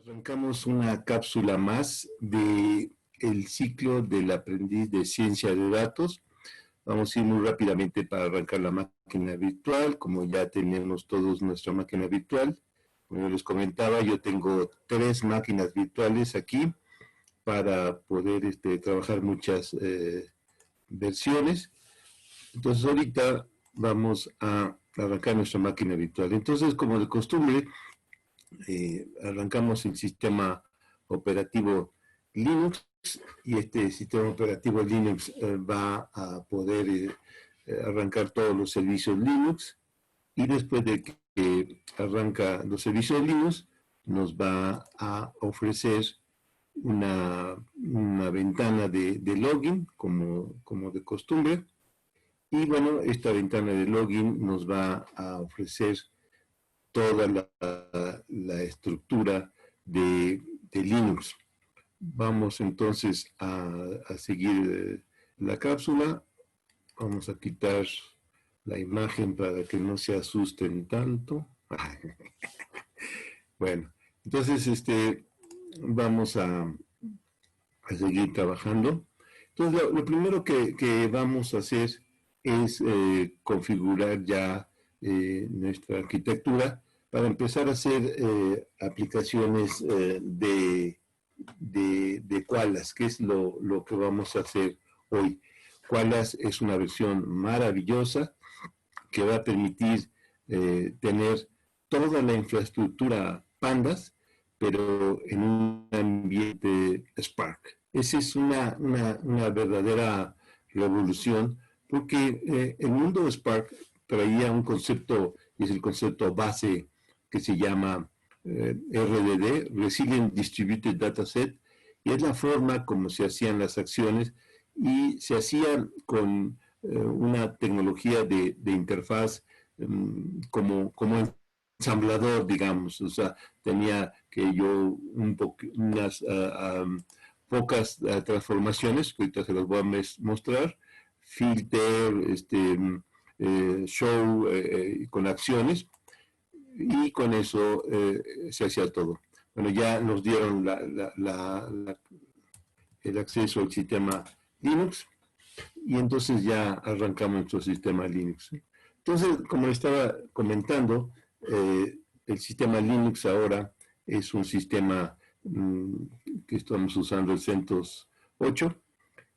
Arrancamos una cápsula más de el ciclo del aprendiz de ciencia de datos. Vamos a ir muy rápidamente para arrancar la máquina virtual, como ya tenemos todos nuestra máquina virtual. Como les comentaba, yo tengo 3 máquinas virtuales aquí para poder trabajar muchas versiones. Entonces ahorita vamos a arrancar nuestra máquina virtual. Entonces, como de costumbre, arrancamos el sistema operativo Linux y este sistema operativo Linux va a poder arrancar todos los servicios Linux, y después de que arranca los servicios Linux nos va a ofrecer una ventana de login como de costumbre. Y bueno, esta ventana de login nos va a ofrecer toda la estructura de Linux. Vamos entonces a seguir la cápsula. Vamos a quitar la imagen para que no se asusten tanto. Bueno, entonces vamos a seguir trabajando. Entonces lo primero que vamos a hacer es configurar ya nuestra arquitectura para empezar a hacer aplicaciones de Qualys, que es lo que vamos a hacer hoy. Qualys es una versión maravillosa que va a permitir tener toda la infraestructura Pandas, pero en un ambiente Spark. Esa es una verdadera revolución, porque el mundo Spark traía un concepto, es el concepto base que se llama RDD, Resilient Distributed Dataset, y es la forma como se hacían las acciones, y se hacían con una tecnología de interfaz como ensamblador, digamos. O sea, tenía que yo unas pocas transformaciones, que ahorita se las voy a mostrar, filter, show con acciones, y con eso se hacía todo. Bueno, ya nos dieron el acceso al sistema Linux, y entonces ya arrancamos nuestro sistema Linux. Entonces, como estaba comentando, el sistema Linux ahora es un sistema que estamos usando el CentOS 8.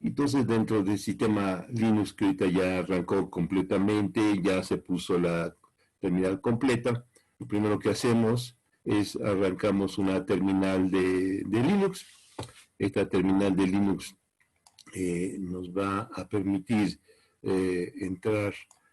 Entonces, dentro del sistema Linux, que ahorita ya arrancó completamente, ya se puso la terminal completa, lo primero que hacemos es arrancamos una terminal de Linux. Esta terminal de Linux nos va a permitir entrar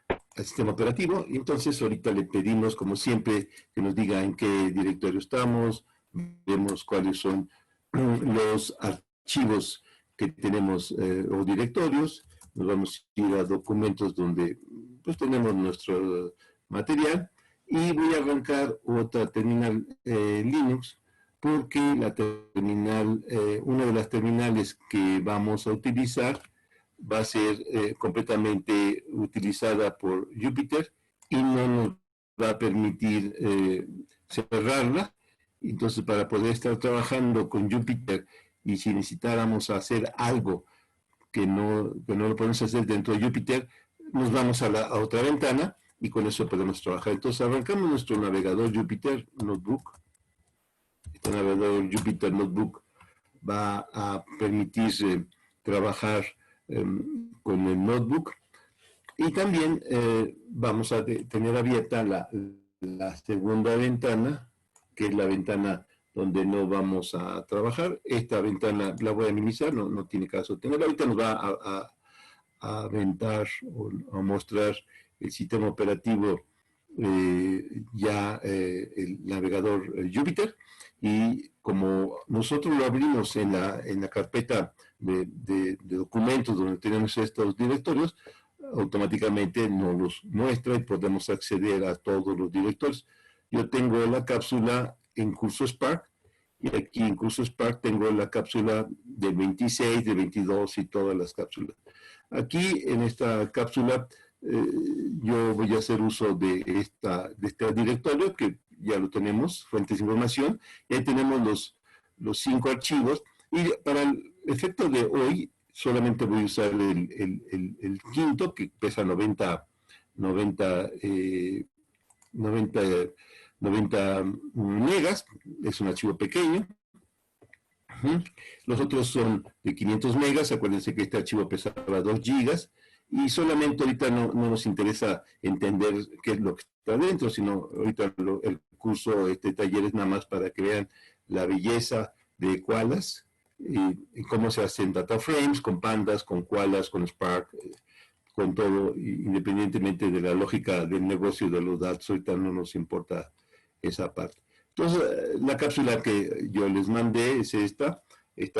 al sistema operativo, y entonces ahorita le pedimos, como siempre, que nos diga en qué directorio estamos, vemos cuáles son los archivos que tenemos o directorios. Nos vamos a ir a documentos donde pues tenemos nuestro material, y voy a arrancar otra terminal Linux, porque la terminal, una de las terminales que vamos a utilizar va a ser completamente utilizada por Jupyter, y no nos va a permitir cerrarla. Entonces, para poder estar trabajando con Jupyter, y si necesitáramos hacer algo que no lo podemos hacer dentro de Jupyter, nos vamos a otra ventana, y con eso podemos trabajar. Entonces, arrancamos nuestro navegador Jupyter Notebook. Este navegador Jupyter Notebook va a permitir trabajar con el notebook, y también vamos a tener abierta la segunda ventana, que es la ventana donde no vamos a trabajar. Esta ventana la voy a minimizar, no tiene caso tenerla. Ahorita nos va a aventar o a mostrar el sistema operativo, el navegador Jupyter, y como nosotros lo abrimos en la carpeta de documentos donde tenemos estos directorios, automáticamente nos los muestra y podemos acceder a todos los directorios. Yo tengo la cápsula en curso Spark, y aquí en curso Spark tengo la cápsula del 26, del 22 y todas las cápsulas. Aquí en esta cápsula yo voy a hacer uso de este directorio, que ya lo tenemos, fuentes de información, y ahí tenemos los 5 archivos, y para el efecto de hoy, solamente voy a usar el quinto, que pesa 90, 90, 90 megas, es un archivo pequeño. Los otros son de 500 megas, acuérdense que este archivo pesaba 2 gigas, y solamente ahorita no nos interesa entender qué es lo que está dentro, sino ahorita el curso, este taller es nada más para que vean la belleza de Koalas, y cómo se hacen data frames, con pandas, con Koalas, con Spark, con todo, independientemente de la lógica del negocio de los datos, ahorita no nos importa esa parte. Entonces, la cápsula que yo les mandé es esta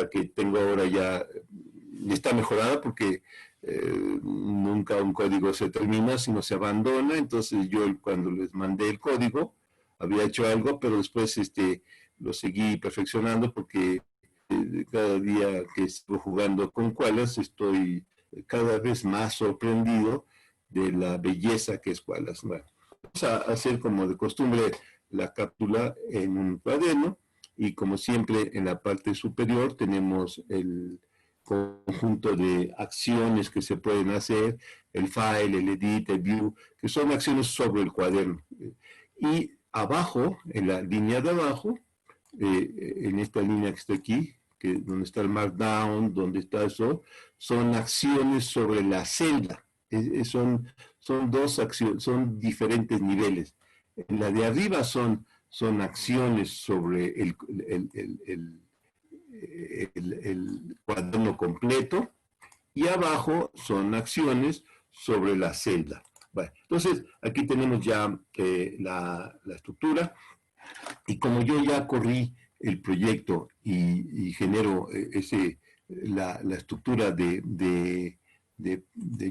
que tengo ahora ya está mejorada porque nunca un código se termina, sino se abandona. Entonces yo cuando les mandé el código había hecho algo, pero después lo seguí perfeccionando porque cada día que estoy jugando con Koalas estoy cada vez más sorprendido de la belleza que es Koalas. Bueno, vamos a hacer como de costumbre la cápsula en un cuaderno y como siempre en la parte superior tenemos el conjunto de acciones que se pueden hacer, el file, el edit, el view, que son acciones sobre el cuaderno. Y abajo, en la línea de abajo, en esta línea que está aquí, donde está el markdown, donde está eso, son acciones sobre la celda. Son dos acciones, son diferentes niveles. En la de arriba son acciones sobre el cuaderno completo y abajo son acciones sobre la celda. Bueno, entonces aquí tenemos ya la estructura y como yo ya corrí el proyecto y genero la estructura de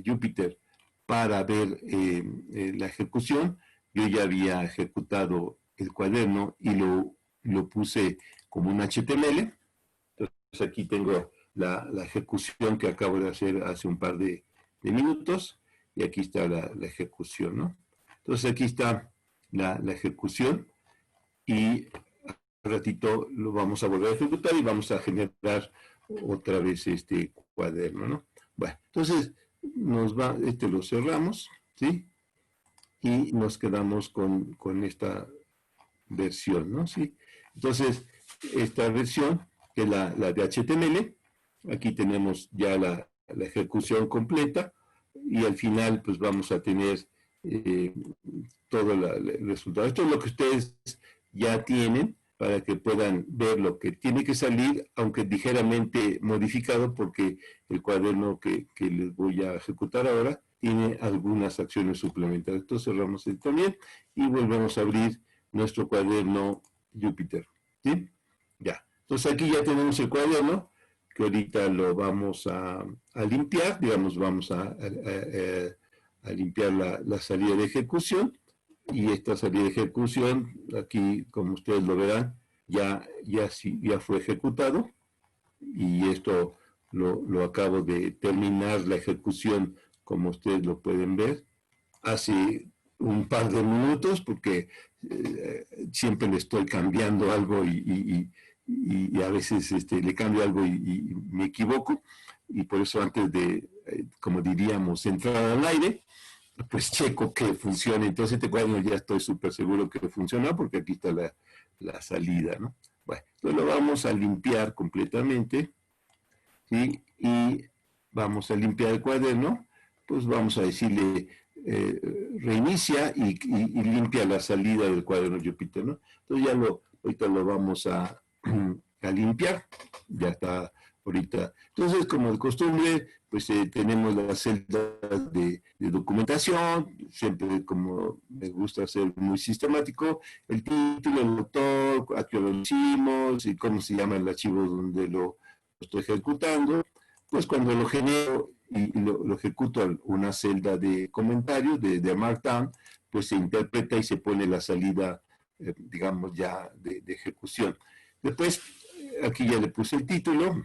Jupyter para ver la ejecución, yo ya había ejecutado el cuaderno y lo puse como un HTML. Entonces aquí tengo la ejecución que acabo de hacer hace un par de minutos y aquí está la ejecución, ¿no? Entonces aquí está la ejecución y al ratito lo vamos a volver a ejecutar y vamos a generar otra vez este cuaderno, ¿no? Bueno, entonces lo cerramos, ¿sí? Y nos quedamos con esta versión, ¿no? ¿Sí? Entonces, esta versión, que es la de HTML, aquí tenemos ya la ejecución completa y al final pues vamos a tener todo el resultado. Esto es lo que ustedes ya tienen para que puedan ver lo que tiene que salir, aunque ligeramente modificado, porque el cuaderno que les voy a ejecutar ahora tiene algunas acciones suplementarias. Entonces cerramos el también y volvemos a abrir nuestro cuaderno Jupyter. ¿Sí? Ya. Entonces aquí ya tenemos el cuaderno, que ahorita lo vamos a limpiar, digamos, vamos a limpiar la salida de ejecución. Y esta salida de ejecución, aquí como ustedes lo verán, ya fue ejecutado y esto lo acabo de terminar la ejecución como ustedes lo pueden ver hace un par de minutos porque siempre le estoy cambiando algo y a veces le cambio algo y me equivoco y por eso antes de, como diríamos, entrar al aire, pues checo que funcione. Entonces este cuadro ya estoy súper seguro que funciona porque aquí está la salida, ¿no? Bueno, entonces lo vamos a limpiar completamente, ¿sí? Y vamos a limpiar el cuaderno, pues vamos a decirle reinicia y limpia la salida del cuaderno Jupyter, ¿no? Entonces ahorita lo vamos a limpiar, ya está ahorita. Entonces, como de costumbre, pues tenemos las celdas de documentación, siempre como me gusta hacer muy sistemático, el título, el autor, a qué lo hicimos y cómo se llama el archivo donde lo estoy ejecutando. Pues cuando lo genero y lo ejecuto a una celda de comentarios, de Markdown, pues se interpreta y se pone la salida, digamos, ya de ejecución. Después, aquí ya le puse el título.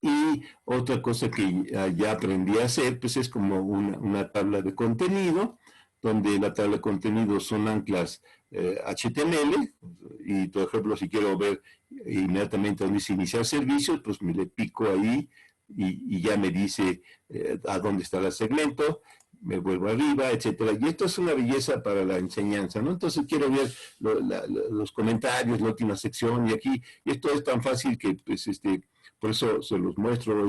Y otra cosa que ya aprendí a hacer, pues es como una tabla de contenido, donde la tabla de contenidos son anclas HTML, y por ejemplo, si quiero ver inmediatamente donde dice iniciar servicios, pues me le pico ahí y ya me dice a dónde está el segmento, me vuelvo arriba, etcétera. Y esto es una belleza para la enseñanza, ¿no? Entonces quiero ver los comentarios, la última sección, y aquí, y esto es tan fácil que, pues, por eso se los muestro.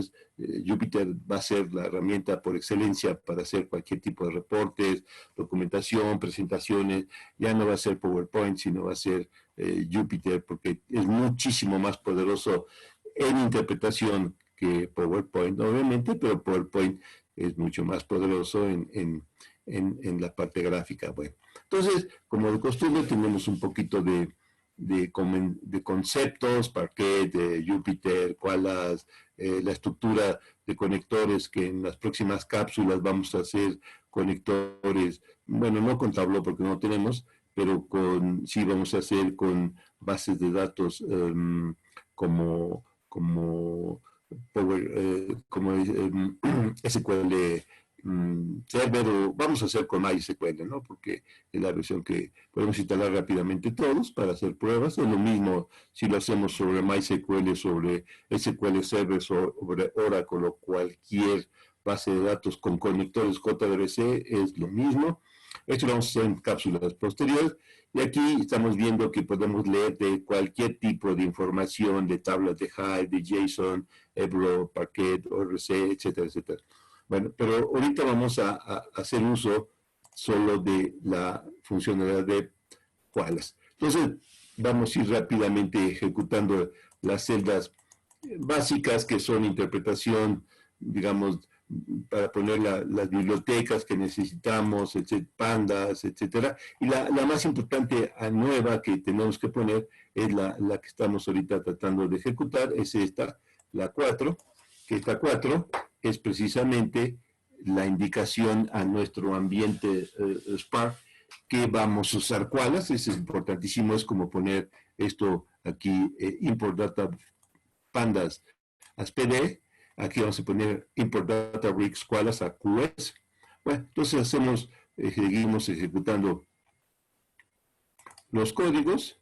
Jupyter va a ser la herramienta por excelencia para hacer cualquier tipo de reportes, documentación, presentaciones. Ya no va a ser PowerPoint, sino va a ser Jupyter, porque es muchísimo más poderoso en interpretación que PowerPoint, obviamente, pero PowerPoint es mucho más poderoso en la parte gráfica. Bueno, entonces, como de costumbre, tenemos un poquito de conceptos, Parquet, de Jupyter, Qualys, la estructura de conectores, que en las próximas cápsulas vamos a hacer conectores, bueno, no con Tableau porque no tenemos, pero sí vamos a hacer con bases de datos como SQL Server, o vamos a hacer con MySQL, ¿no? Porque es la versión que podemos instalar rápidamente todos para hacer pruebas. Es lo mismo si lo hacemos sobre MySQL, sobre SQL Server, sobre Oracle o cualquier base de datos con conectores JDBC, es lo mismo. Esto lo vamos a hacer en cápsulas posteriores. Y aquí estamos viendo que podemos leer de cualquier tipo de información, de tablas de Hive, de JSON, Ebro, Parquet, ORC, etcétera, etcétera. Bueno, pero ahorita vamos a hacer uso solo de la funcionalidad de Qualys. Entonces, vamos a ir rápidamente ejecutando las celdas básicas, que son interpretación, digamos, para poner las bibliotecas que necesitamos, pandas, etcétera. Y la más importante, nueva, que tenemos que poner es la que estamos ahorita tratando de ejecutar, es esta, la 4, que esta 4 es precisamente la indicación a nuestro ambiente Spark que vamos a usar Qualys. Eso es importantísimo, es como poner esto aquí, import data pandas as PD. Aquí vamos a poner import data bricks Qualys a QS. Bueno, entonces seguimos ejecutando los códigos.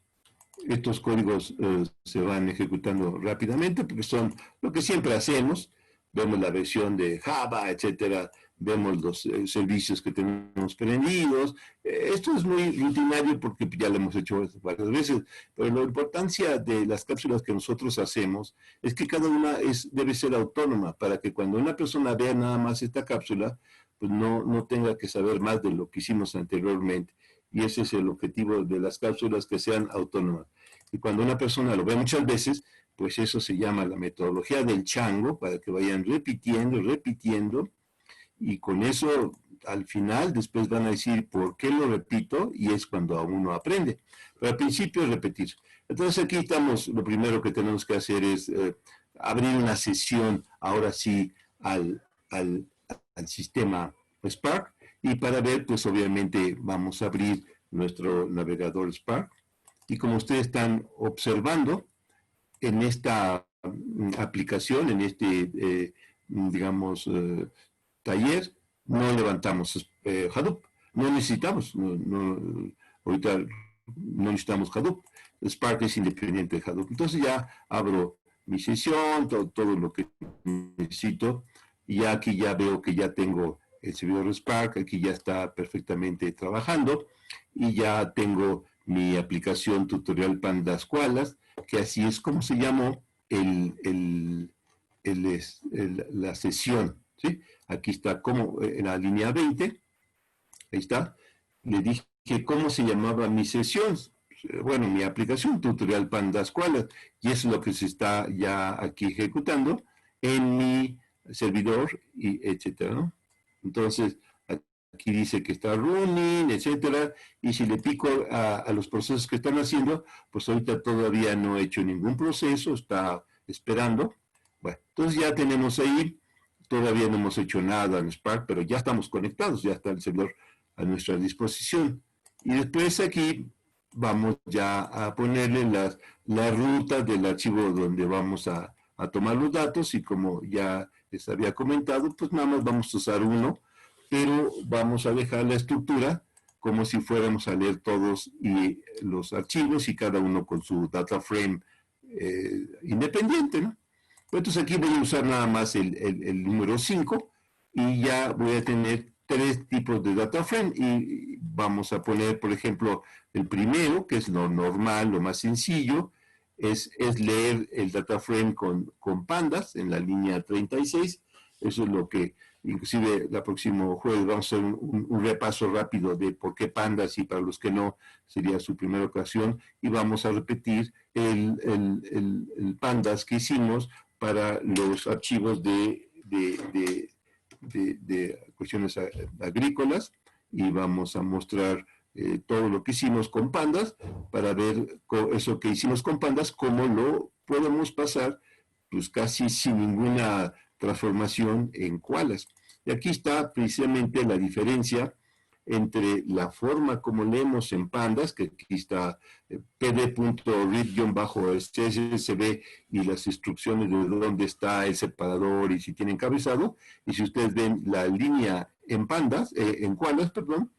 Estos códigos se van ejecutando rápidamente porque son lo que siempre hacemos. Vemos la versión de Java, etcétera, vemos los servicios que tenemos prendidos. Esto es muy rutinario porque ya lo hemos hecho varias veces, pero la importancia de las cápsulas que nosotros hacemos es que cada una debe ser autónoma, para que cuando una persona vea nada más esta cápsula, pues no tenga que saber más de lo que hicimos anteriormente. Y ese es el objetivo de las cápsulas, que sean autónomas. Y cuando una persona lo ve muchas veces, pues eso se llama la metodología del chango, para que vayan repitiendo, y con eso al final después van a decir por qué lo repito, y es cuando uno aprende. Pero al principio es repetir. Entonces aquí estamos, lo primero que tenemos que hacer es abrir una sesión, ahora sí, al sistema Spark, y para ver, pues obviamente vamos a abrir nuestro navegador Spark, y como ustedes están observando, en esta aplicación, en este, digamos, taller, no levantamos Hadoop, no necesitamos, ahorita no necesitamos Hadoop, Spark es independiente de Hadoop. Entonces ya abro mi sesión, todo lo que necesito, y ya aquí ya veo que ya tengo el servidor Spark, aquí ya está perfectamente trabajando, y ya tengo mi aplicación tutorial Pandas Qualys, que así es como se llamó la sesión, ¿sí? Aquí está como en la línea 20, ahí está, le dije cómo se llamaba mi sesión, bueno, mi aplicación tutorial Pandas Qualys, y es lo que se está ya aquí ejecutando en mi servidor, y etcétera, ¿no? Entonces, aquí dice que está running, etcétera, y si le pico a los procesos que están haciendo, pues ahorita todavía no he hecho ningún proceso, está esperando. Bueno, entonces ya tenemos ahí, todavía no hemos hecho nada en Spark, pero ya estamos conectados, ya está el servidor a nuestra disposición. Y después aquí vamos ya a ponerle la ruta del archivo donde vamos a tomar los datos, y como ya les había comentado, pues nada más vamos a usar uno, pero vamos a dejar la estructura como si fuéramos a leer todos los archivos y cada uno con su data frame independiente, ¿no? Entonces aquí voy a usar nada más el número 5 y ya voy a tener 3 tipos de data frame y vamos a poner, por ejemplo, el primero, que es lo normal, lo más sencillo, es leer el data frame con pandas en la línea 36. Eso es lo que, inclusive, el próximo jueves vamos a hacer un repaso rápido de por qué pandas, y para los que no, sería su primera ocasión, y vamos a repetir el pandas que hicimos para los archivos de cuestiones agrícolas, y vamos a mostrar todo lo que hicimos con pandas para ver eso que hicimos con pandas, cómo lo podemos pasar pues casi sin ninguna transformación en koalas. Y aquí está precisamente la diferencia entre la forma como leemos en pandas, que aquí está pd.read-csv y las instrucciones de dónde está el separador y si tiene encabezado, y si ustedes ven la línea en pandas, en koalas, perdón,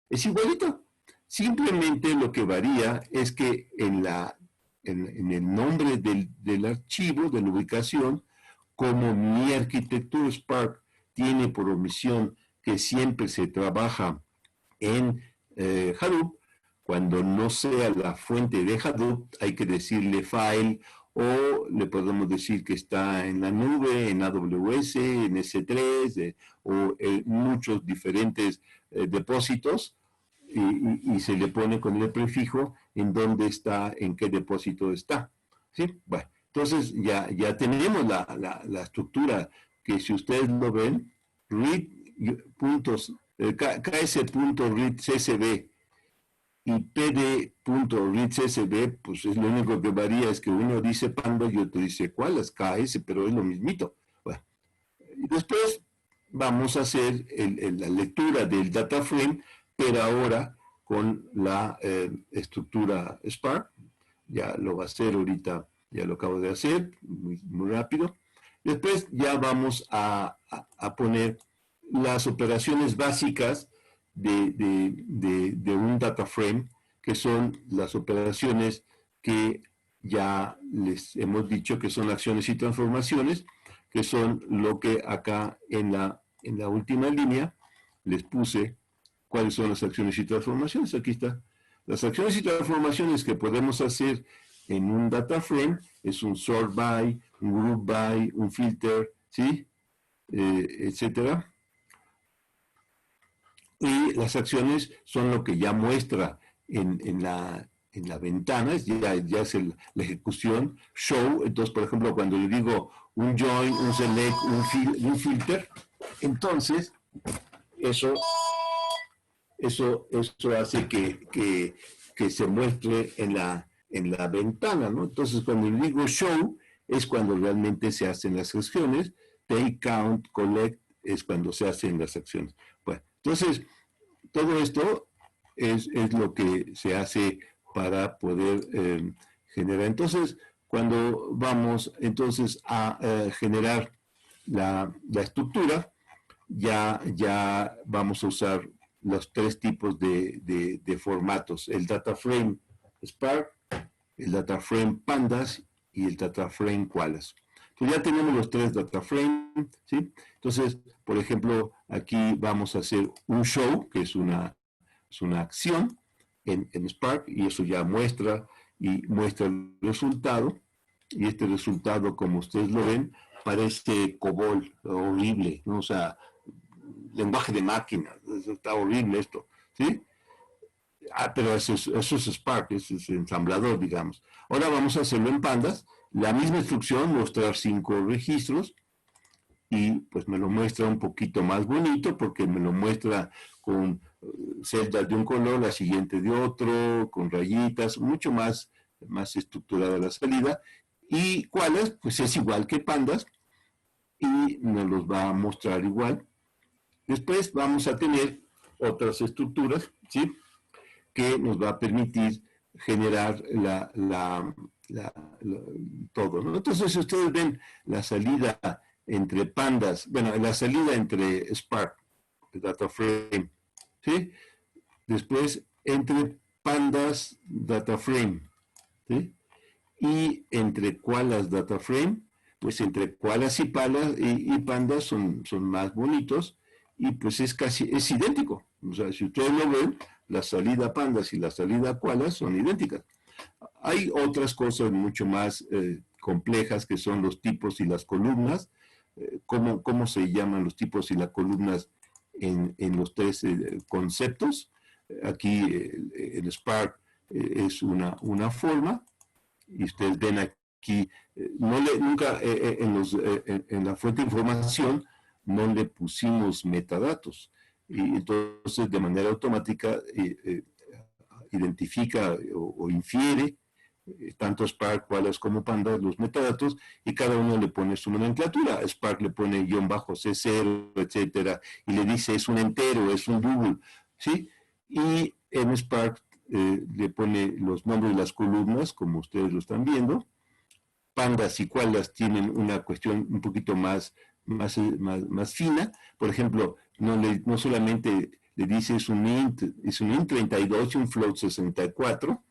es igualito. Simplemente lo que varía es que en el nombre del archivo, de la ubicación, como mi arquitectura Spark tiene por omisión que siempre se trabaja en Hadoop, cuando no sea la fuente de Hadoop, hay que decirle file, o le podemos decir que está en la nube, en AWS, en S3, o en muchos diferentes depósitos, y se le pone con el prefijo en dónde está, en qué depósito está. ¿Sí? Bueno, entonces ya tenemos la estructura que, si ustedes lo ven, ks.readcsv y pd.readcsv, pues es lo único que varía, es que uno dice panda y otro dice koalas, ks, pero es lo mismito. Bueno, y después vamos a hacer la lectura del data frame, pero ahora con la estructura Spark. Ya lo va a hacer ahorita, ya lo acabo de hacer, muy rápido. Después ya vamos a poner las operaciones básicas de un data frame, que son las operaciones que ya les hemos dicho que son acciones y transformaciones, que son lo que acá en la última línea les puse cuáles son las acciones y transformaciones. Aquí está. Las acciones y transformaciones que podemos hacer en un data frame es un sort by, un group by, un filter, ¿sí? Etcétera. Y las acciones son lo que ya muestra en la ventana, ya es la ejecución, show. Entonces, por ejemplo, cuando yo digo un join, un select, un filter, entonces eso hace que se muestre en la ventana, ¿no? Entonces, cuando digo show, es cuando realmente se hacen las acciones. Take, count, collect, es cuando se hacen las acciones. Bueno, entonces, todo esto es lo que se hace para poder generar. Entonces, cuando vamos entonces a generar la estructura, ya vamos a usar los 3 tipos de formatos: el data frame Spark, el data frame Pandas y el data frame Koalas. Entonces ya tenemos los 3 data frame, ¿sí? Entonces, por ejemplo, aquí vamos a hacer un show, que es una acción en Spark, y eso ya muestra el resultado, y este resultado, como ustedes lo ven, parece COBOL, horrible, ¿no? O sea, lenguaje de máquina, está horrible esto, ¿sí? Pero eso es Spark, eso es ensamblador, digamos. Ahora vamos a hacerlo en pandas, la misma instrucción, mostrar 5 registros, y pues me lo muestra un poquito más bonito, porque me lo muestra con celdas de un color, la siguiente de otro, con rayitas, mucho más estructurada la salida. Y cuáles, pues es igual que pandas, y nos los va a mostrar igual. Después vamos a tener otras estructuras, ¿sí?, que nos va a permitir generar todo, ¿no? Entonces, si ustedes ven la salida entre pandas, bueno, la salida entre Spark, data frame, ¿sí? Después, entre pandas data frame, ¿sí? Y entre koalas data frame, pues entre koalas y pandas son más bonitos, y pues es idéntico. O sea, si ustedes lo ven, la salida pandas y la salida koalas son idénticas. Hay otras cosas mucho más complejas, que son los tipos y las columnas. ¿Cómo se llaman los tipos y las columnas en los tres conceptos? Aquí el Spark es una forma, y ustedes ven aquí, nunca en la fuente de información no le pusimos metadatos, y entonces de manera automática identifica o infiere tanto Spark, Koalas como Pandas, los metadatos, y cada uno le pone su nomenclatura. Spark le pone -C0, etcétera, y le dice es un entero, es un double, ¿sí? Y en Spark le pone los nombres de las columnas, como ustedes lo están viendo. Pandas y Koalas tienen una cuestión un poquito más fina. Por ejemplo, no solamente le dice es un int 32 y un float 64,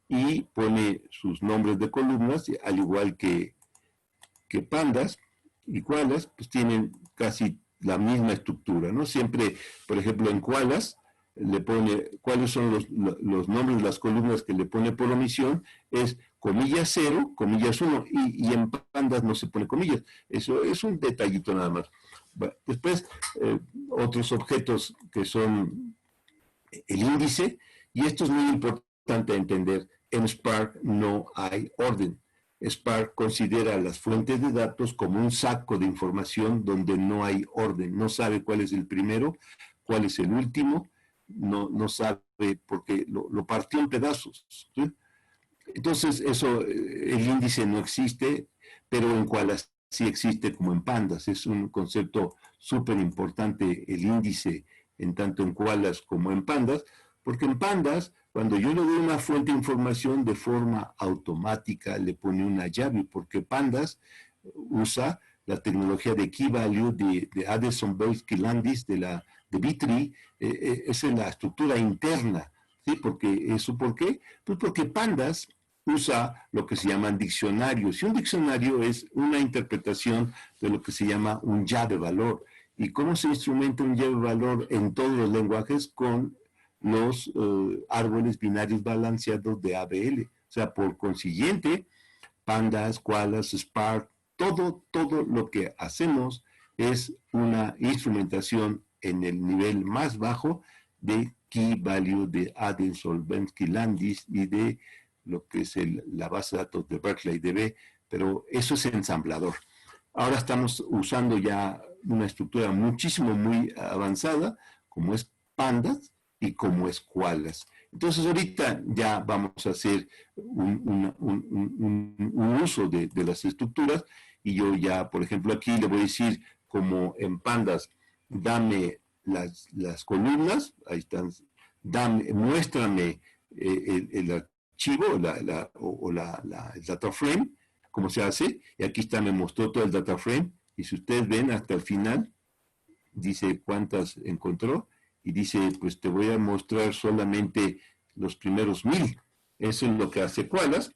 y pone sus nombres de columnas, al igual que pandas y koalas, pues tienen casi la misma estructura, ¿no? Siempre, por ejemplo, en koalas le pone cuáles son los nombres de las columnas que le pone por omisión, es comillas 0, comillas 1, y en pandas no se pone comillas. Eso es un detallito nada más. Bueno, después, otros objetos que son el índice, y esto es muy importante entender. En Spark no hay orden. Spark considera las fuentes de datos como un saco de información donde no hay orden. No sabe cuál es el primero, cuál es el último, no sabe, porque lo partió en pedazos, ¿sí? Entonces, el índice no existe, pero en Koalas sí existe, como en pandas. Es un concepto súper importante el índice, en tanto en koalas como en pandas, porque en pandas, cuando yo le doy una fuente de información, de forma automática le pone una llave, porque pandas usa la tecnología de key value de Addison-Belsky-Landis, de B-Tree. Esa es la estructura interna, ¿sí? ¿Por qué? Pues porque pandas usa lo que se llaman diccionarios, y un diccionario es una interpretación de lo que se llama un ya de valor. ¿Y cómo se instrumenta un ya de valor en todos los lenguajes? Con los árboles binarios balanceados de ABL. O sea, por consiguiente, pandas, koalas, Spark, todo lo que hacemos es una instrumentación en el nivel más bajo de key value de Addison-Belsky-Landis y de lo que es la base de datos de Berkeley DB, pero eso es ensamblador. Ahora estamos usando ya una estructura muy avanzada, como es pandas y como es koalas. Entonces ahorita ya vamos a hacer un uso de las estructuras, y yo ya, por ejemplo, aquí le voy a decir, como en pandas, dame las columnas, ahí están, muéstrame el archivo el data frame, cómo se hace, y aquí está, me mostró todo el data frame, y si ustedes ven hasta el final, dice cuántas encontró, y dice, pues te voy a mostrar solamente los primeros 1000. Eso es lo que hace Koalas.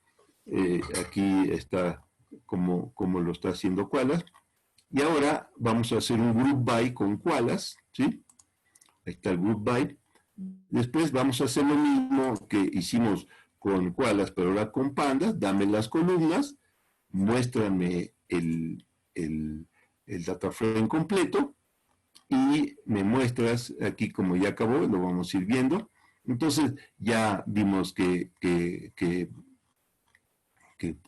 Aquí está como lo está haciendo Koalas. Y ahora vamos a hacer un group by con Koalas, ¿sí? Ahí está el group by. Después vamos a hacer lo mismo que hicimos con koalas, pero ahora con pandas. Dame las columnas, muéstrame el data frame completo, y me muestras aquí, como ya acabó, lo vamos a ir viendo. Entonces ya vimos que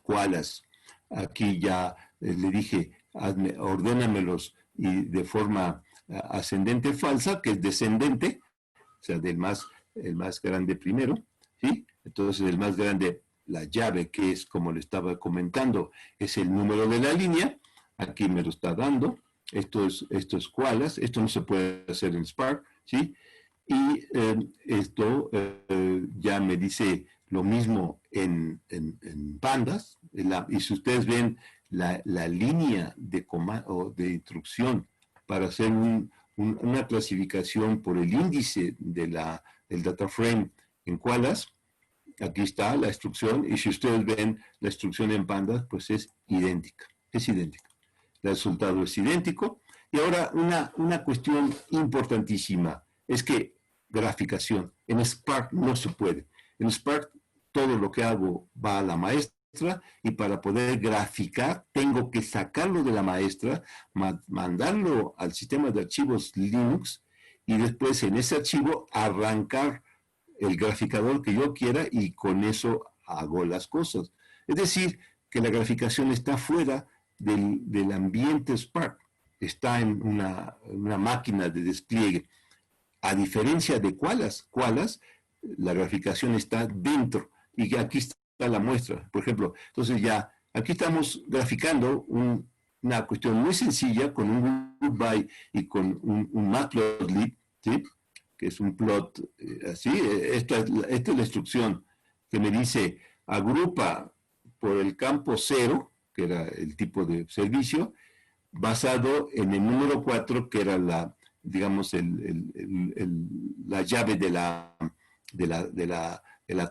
koalas, aquí ya le dije, ordénamelos y de forma ascendente falsa, que es descendente, o sea, el más grande primero, ¿sí? Entonces el más grande, la llave, que es como le estaba comentando, es el número de la línea, aquí me lo está dando. Esto es koalas, esto no se puede hacer en Spark, ¿sí? Y esto ya me dice lo mismo en pandas, y si ustedes ven la línea de instrucción para hacer una clasificación por el índice del data frame en Koalas. Aquí está la instrucción, y si ustedes ven la instrucción en Pandas, pues es idéntica, es idéntica. El resultado es idéntico. Y ahora una cuestión importantísima es que graficación. En Spark no se puede. En Spark todo lo que hago va a la maestra y para poder graficar tengo que sacarlo de la maestra, mandarlo al sistema de archivos Linux y después en ese archivo arrancar el graficador que yo quiera y con eso hago las cosas. Es decir, que la graficación está fuera del ambiente Spark, está en una máquina de despliegue. A diferencia de Koalas, la graficación está dentro y aquí está la muestra, por ejemplo. Entonces ya, aquí estamos graficando una cuestión muy sencilla con un group by y con un matplotlib, ¿sí? Que es un plot así. Esta es la instrucción que me dice agrupa por el campo 0, que era el tipo de servicio, basado en el número 4, que era digamos, la llave de la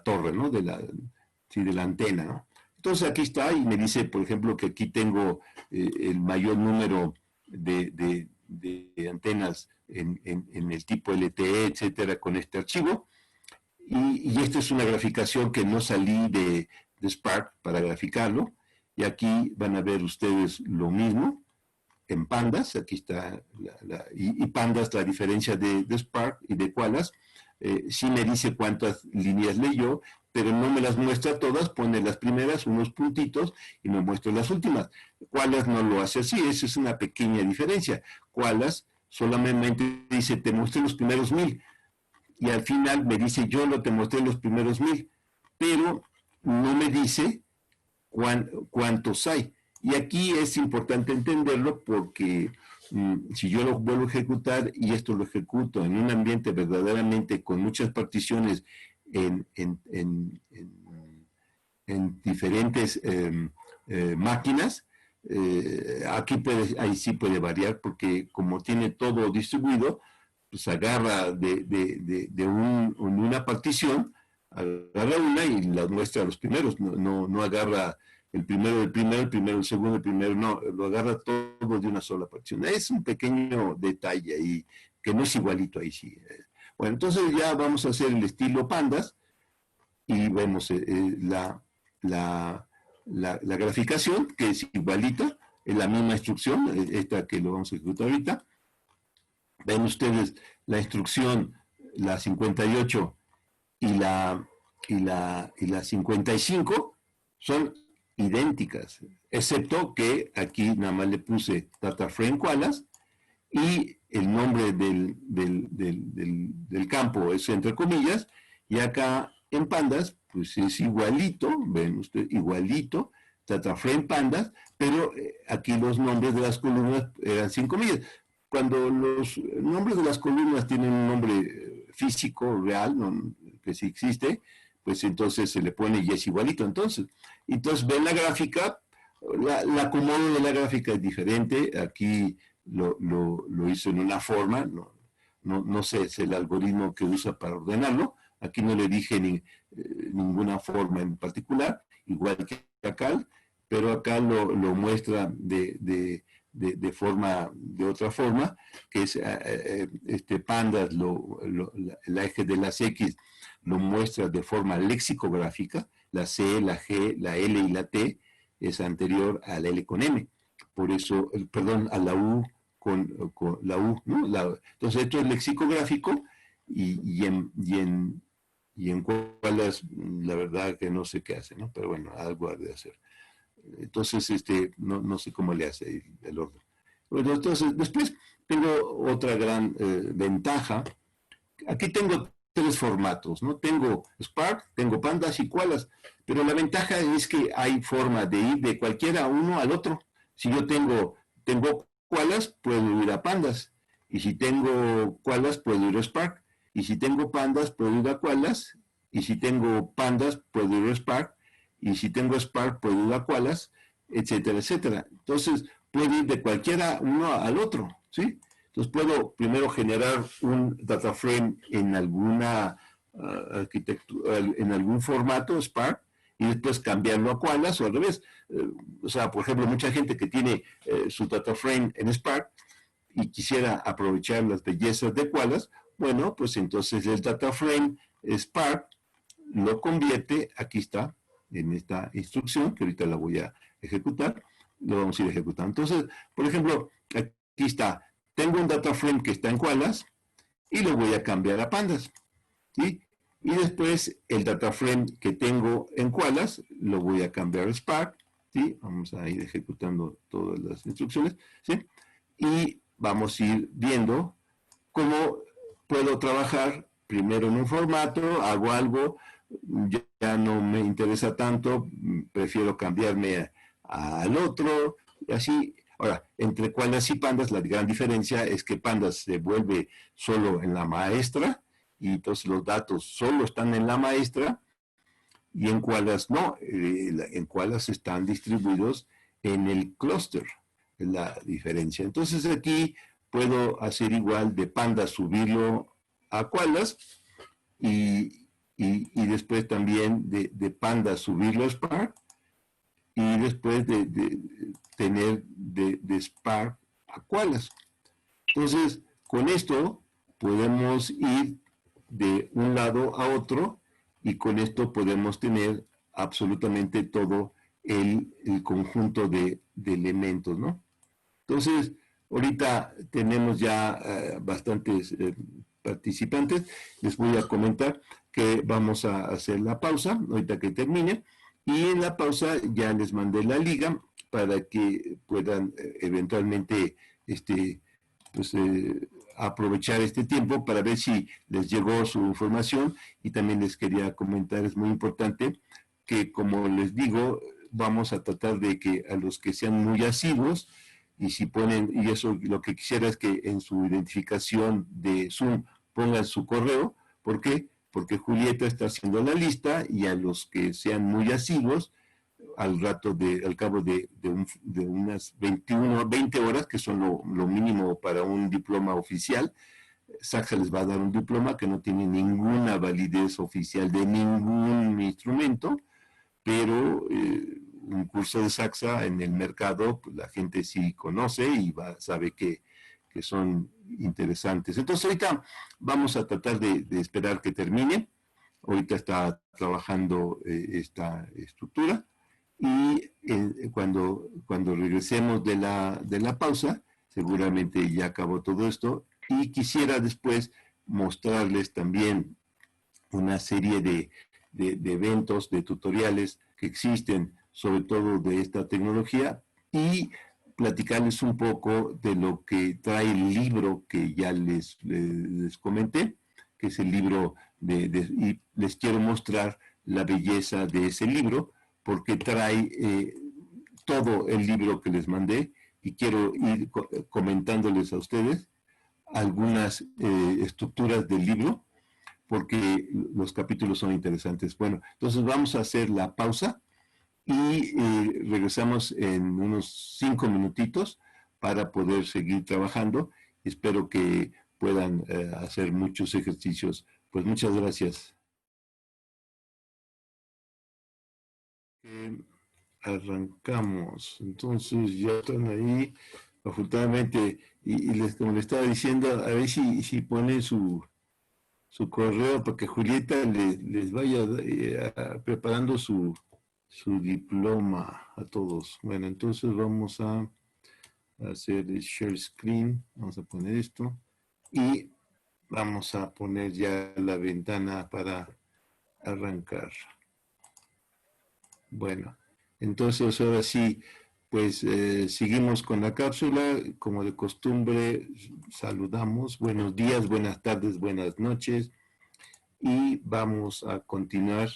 torre, ¿no? De la antena, ¿no? Entonces aquí está y me dice, por ejemplo, que aquí tengo el mayor número de antenas en el tipo LTE, etcétera, con este archivo. Y esta es una graficación que no salí de Spark para graficarlo. Y aquí van a ver ustedes lo mismo en Pandas. Aquí está, y Pandas, la diferencia de Spark y de Koalas. Sí me dice cuántas líneas leyó, pero no me las muestra todas, pone las primeras, unos puntitos, y me muestra las últimas. Koalas no lo hace así, esa es una pequeña diferencia. Koalas solamente dice, te mostré los primeros 1000, y al final me dice, yo no te mostré los primeros 1000, pero no me dice cuántos hay. Y aquí es importante entenderlo porque si yo lo vuelvo a ejecutar y esto lo ejecuto en un ambiente verdaderamente con muchas particiones en diferentes máquinas, aquí ahí sí puede variar porque como tiene todo distribuido, pues agarra de una partición, agarra una y la muestra a los primeros, no agarra el primero, el segundo, el primero, no, lo agarra todo de una sola partición. Es un pequeño detalle ahí, que no es igualito ahí sí. Bueno, entonces ya vamos a hacer el estilo Pandas, y vemos la graficación, que es igualita, es la misma instrucción, esta que lo vamos a ejecutar ahorita. Ven ustedes la instrucción, la 58 y la 55, son idénticas, excepto que aquí nada más le puse data frame Koalas y el nombre del campo es entre comillas, y acá en Pandas pues es igualito, ven ustedes, igualito, data frame Pandas, pero aquí los nombres de las columnas eran sin comillas. Cuando los nombres de las columnas tienen un nombre físico, real, ¿no? Que sí existe, pues entonces se le pone y es igualito. Entonces ven la gráfica, la acomodo de la gráfica es diferente. Aquí lo hizo en una forma, no sé, es el algoritmo que usa para ordenarlo. Aquí no le dije ninguna forma en particular, igual que acá, pero acá lo muestra de otra forma, que es Pandas, el eje de las X lo muestra de forma lexicográfica, la C, la G, la L y la T es anterior a la L con M, por eso, perdón, a la U con la U, ¿no? Entonces esto es lexicográfico y en Koalas la verdad que no sé qué hace, ¿no? Pero bueno, algo ha de hacer. Entonces, no sé cómo le hace el orden. Bueno, entonces, después tengo otra gran ventaja. Aquí tengo 3 formatos, ¿no? Tengo Spark, tengo Pandas y Koalas, pero la ventaja es que hay forma de ir de cualquiera uno al otro. Si yo tengo Koalas, puedo ir a Pandas, y si tengo Koalas, puedo ir a Spark, y si tengo Pandas, puedo ir a Koalas, y si tengo Pandas, puedo ir a Spark, y si tengo Spark, puedo ir a Koalas, etcétera, etcétera. Entonces, puede ir de cualquiera uno al otro, ¿sí? Entonces puedo primero generar un data frame en alguna arquitectura, en algún formato Spark, y después cambiarlo a Koalas o al revés. O sea, por ejemplo, mucha gente que tiene su data frame en Spark y quisiera aprovechar las bellezas de Koalas, bueno, pues entonces el data frame Spark lo convierte, aquí está, en esta instrucción, que ahorita la voy a ejecutar, lo vamos a ir ejecutando. Entonces, por ejemplo, aquí está, tengo un data frame que está en Koalas y lo voy a cambiar a Pandas, ¿sí? Y después el data frame que tengo en Koalas lo voy a cambiar a Spark, ¿sí? Vamos a ir ejecutando todas las instrucciones, ¿sí? Y vamos a ir viendo cómo puedo trabajar primero en un formato, hago algo, ya no me interesa tanto, prefiero cambiarme al otro, y así. Ahora, entre Koalas y Pandas, la gran diferencia es que Pandas se vuelve solo en la maestra, y entonces los datos solo están en la maestra, y en Koalas no, en Koalas están distribuidos en el clúster, es la diferencia. Entonces aquí puedo hacer igual de Pandas, subirlo a Koalas, y después también de Pandas subirlo a Spark, y después de tener de Spark a Koalas. Entonces, con esto podemos ir de un lado a otro, y con esto podemos tener absolutamente todo el conjunto de elementos, ¿no? Entonces, ahorita tenemos ya bastantes participantes. Les voy a comentar que vamos a hacer la pausa, ahorita que termine, y en la pausa ya les mandé la liga para que puedan eventualmente pues, aprovechar este tiempo para ver si les llegó su información. Y también les quería comentar, es muy importante que, como les digo, vamos a tratar de que a los que sean muy asiduos, y si ponen, y eso lo que quisiera es que en su identificación de Zoom pongan su correo. ¿Por qué? Porque Julieta está haciendo la lista, y a los que sean muy asiduos, al cabo de unas 20 horas, que son lo mínimo para un diploma oficial, SACSA les va a dar un diploma que no tiene ninguna validez oficial de ningún instrumento, pero un curso de SACSA en el mercado, pues la gente sí conoce y sabe que son interesantes. Entonces ahorita vamos a tratar de esperar que termine. Ahorita está trabajando esta estructura, y cuando regresemos de la pausa, seguramente ya acabó todo esto, y quisiera después mostrarles también una serie de eventos, de tutoriales que existen, sobre todo de esta tecnología, y platicarles un poco de lo que trae el libro que ya les comenté, que es el libro y les quiero mostrar la belleza de ese libro, porque trae todo el libro que les mandé, y quiero ir comentándoles a ustedes algunas estructuras del libro, porque los capítulos son interesantes. Bueno, entonces vamos a hacer la pausa, y regresamos en unos 5 minutitos para poder seguir trabajando. Espero que puedan hacer muchos ejercicios. Pues muchas gracias. Arrancamos. Entonces ya están ahí, afortunadamente, como les estaba diciendo, a ver si pone su correo para que Julieta les vaya preparando su diploma a todos. Bueno, entonces vamos a hacer el share screen, vamos a poner esto, y vamos a poner ya la ventana para arrancar. Bueno, entonces ahora sí, pues seguimos con la cápsula. Como de costumbre, saludamos. Buenos días, buenas tardes, buenas noches. Y vamos a continuar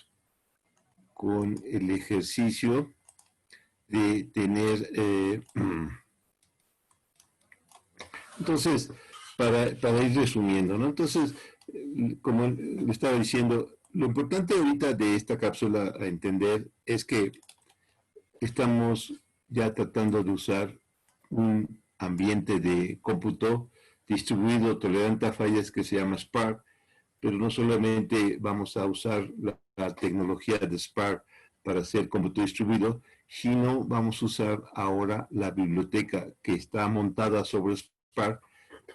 con el ejercicio de tener... entonces, para ir resumiendo, ¿no? Entonces, como le estaba diciendo, lo importante ahorita de esta cápsula a entender es que estamos ya tratando de usar un ambiente de cómputo distribuido tolerante a fallas que se llama Spark, pero no solamente vamos a usar la tecnología de Spark para hacer cómputo distribuido, sino vamos a usar ahora la biblioteca que está montada sobre Spark,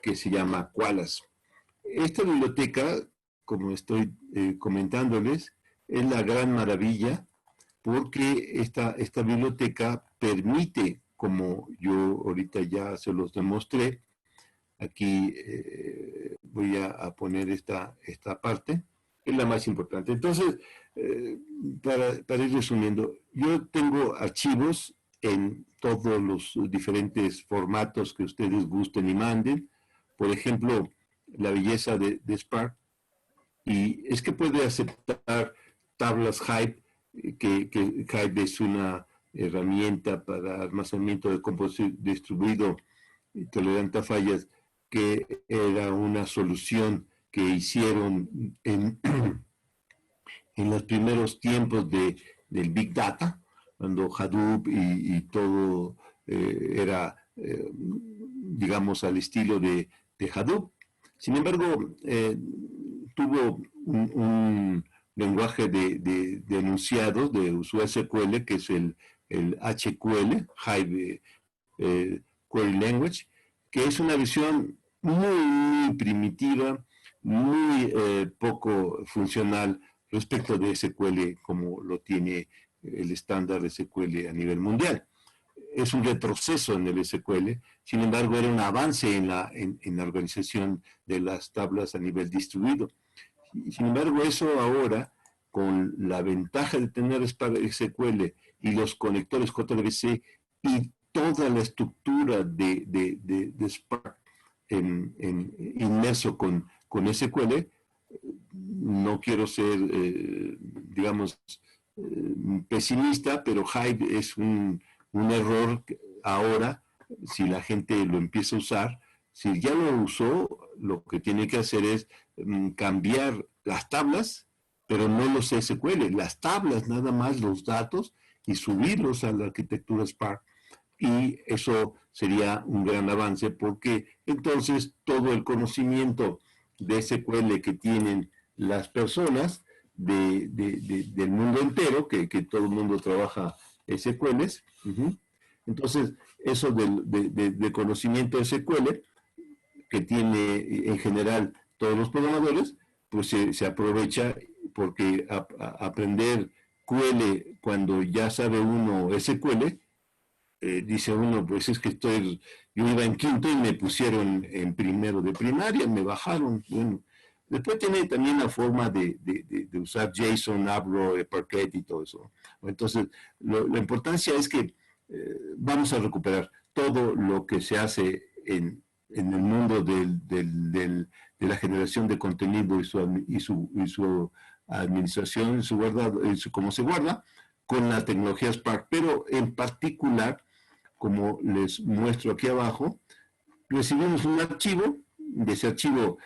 que se llama Koalas. Esta biblioteca, como estoy comentándoles, es la gran maravilla porque esta biblioteca permite, como yo ahorita ya se los demostré, aquí voy a poner esta parte, que es la más importante. Entonces, para ir resumiendo, yo tengo archivos en todos los diferentes formatos que ustedes gusten y manden. Por ejemplo, la belleza de Spark, y es que puede aceptar tablas Hive, que Hive es una herramienta para almacenamiento de cómputo distribuido tolerante a fallas, que era una solución que hicieron en los primeros tiempos del Big Data, cuando Hadoop y todo era, digamos, al estilo de Hadoop. Sin embargo, tuvo un lenguaje de enunciados de uso SQL, que es el HQL, Hive Query Language, que es una visión muy primitiva, muy poco funcional respecto de SQL como lo tiene el estándar de SQL a nivel mundial. Es un retroceso en el SQL, sin embargo era un avance en la organización de las tablas a nivel distribuido. Sin embargo, eso ahora, con la ventaja de tener SQL y los conectores JDBC y toda la estructura de Spark inmerso con SQL, no quiero ser, digamos, pesimista, pero Hive es un error ahora, si la gente lo empieza a usar. Si ya lo usó, lo que tiene que hacer es cambiar las tablas, pero no los SQL, las tablas, nada más los datos, y subirlos a la arquitectura Spark. Y eso sería un gran avance, porque entonces todo el conocimiento de SQL que tienen las personas del mundo entero, que todo el mundo trabaja SQLs, entonces eso de conocimiento SQL que tiene en general todos los programadores, pues se aprovecha, porque aprender QL cuando ya sabe uno SQL, dice uno, pues es que yo iba en quinto y me pusieron en primero de primaria, me bajaron. Bueno, después tiene también la forma de usar JSON, Avro, Parquet y todo eso. Entonces, la importancia es que vamos a recuperar todo lo que se hace en el mundo de la generación de contenido y su administración, su guardado, cómo se guarda, con la tecnología Spark, pero en particular, como les muestro aquí abajo, recibimos un archivo, de ese archivo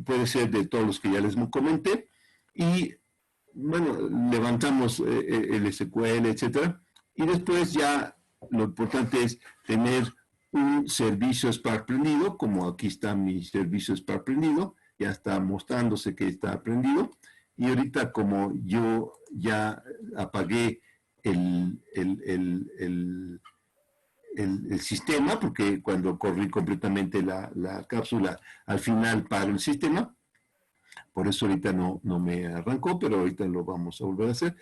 puede ser de todos los que ya les comenté, y bueno, levantamos el SQL, etcétera, y después ya lo importante es tener un servicio Spark prendido, como aquí está mi servicio Spark prendido, ya está mostrándose que está prendido, y ahorita como yo ya apagué el sistema, porque cuando corrí completamente la cápsula, al final paro el sistema, por eso ahorita no me arrancó, pero ahorita lo vamos a volver a hacer.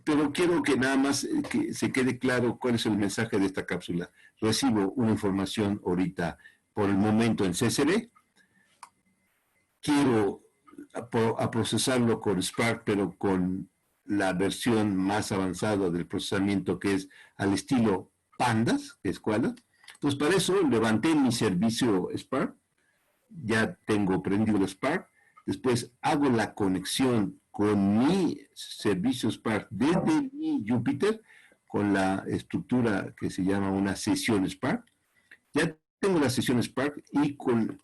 Pero quiero que nada más que se quede claro cuál es el mensaje de esta cápsula. Recibo una información ahorita por el momento en CSV, quiero a procesarlo con Spark, pero con la versión más avanzada del procesamiento, que es al estilo Pandas, que es Koala. Entonces, para eso levanté mi servicio Spark, ya tengo prendido el Spark, después hago la conexión con mi servicio Spark desde mi Jupyter, con la estructura que se llama una sesión Spark. Ya tengo la sesión Spark y con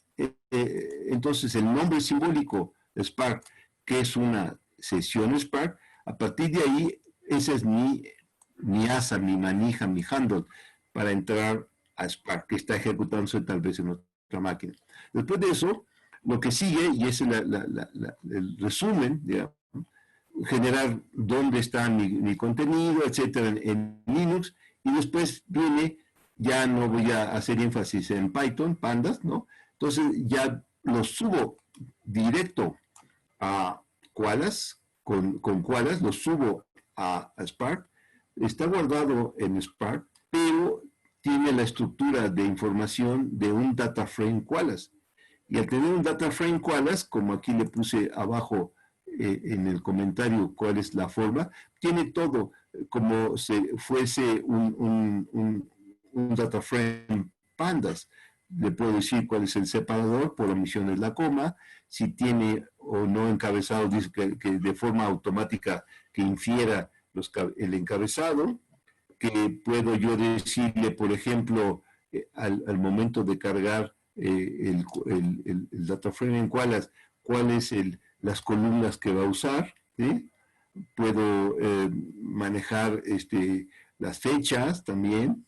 entonces el nombre simbólico Spark, que es una sesión Spark, a partir de ahí, esa es mi asa, mi manija, mi handle, para entrar a Spark, que está ejecutándose tal vez en otro nuestra máquina. Después de eso, lo que sigue, y es el resumen, digamos, generar dónde está mi contenido, etcétera, en Linux, y después viene, ya no voy a hacer énfasis en Python, pandas, ¿no? Entonces ya lo subo directo a Koalas, con Koalas, lo subo a Spark, está guardado en Spark, pero tiene la estructura de información de un data frame Koalas. Y al tener un data frame Koalas, como aquí le puse abajo en el comentario cuál es la forma, tiene todo como si fuese un data frame pandas. Le puedo decir cuál es el separador, por omisión es la coma, si tiene o no encabezado, dice que de forma automática que infiera el encabezado, que puedo yo decirle, por ejemplo, al momento de cargar el data frame en Koalas, cuáles las columnas que va a usar, ¿sí? Puedo manejar las fechas también.